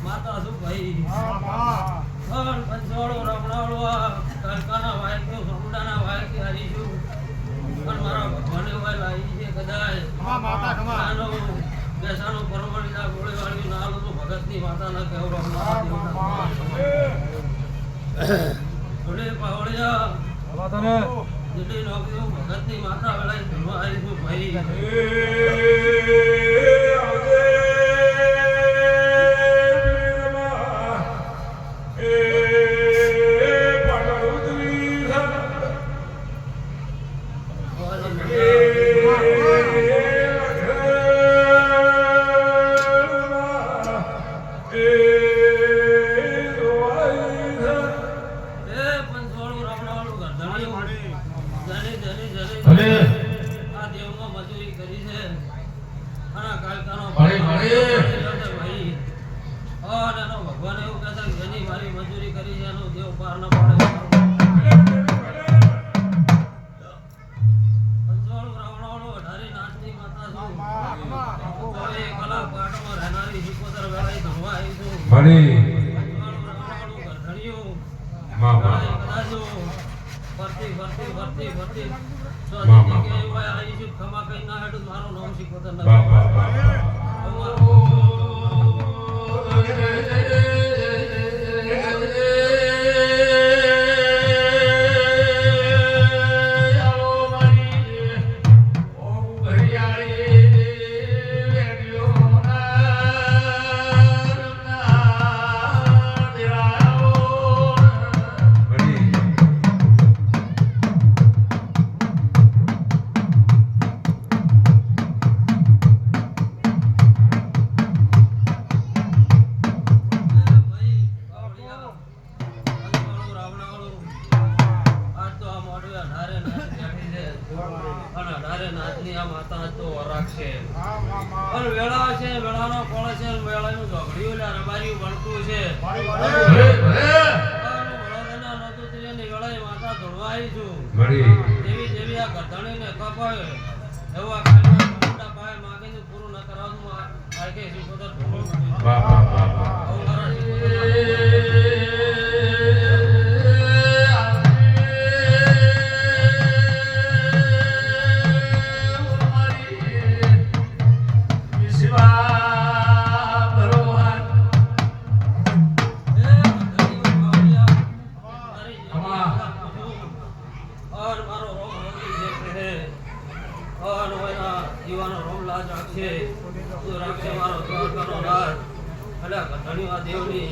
માતા શું ભાઈ પંચોળો રમણાળો કારકાના વાયક્યો સમુદાના વાયકી હરીશું પણ મારા ભગવાને વાય આવી છે કદાચ માનો બેસાનો પરમણીના ગોળીવાળી નાલો તો ભગતની માતાના કહેવરો થોડે પાવળિયા જેટલી નોકરીઓ ભગતની માતા વેળાઈ ધર્મ આવીશું ભાઈ ભગવાન એવું કહેતા જેની મારી મજૂરી કરી છે એનો દેવ પાર ન પાડે પંચોળું રાવણાવળું અઢારી નાચની માતા છું કલા પાટમાં રહેનારી સિકોતર વેળાઈ ધરવા આવી છું પંચોળું રાવણાવળું ગરધણિયું કદાજો ફરતી ફરતી ફરતી ફરતી સ્વદેશી કે એવું આવી છું ખમા કઈ ના હેઠું મારું નામ સિકોતર ના ધન્યવાદ દેવની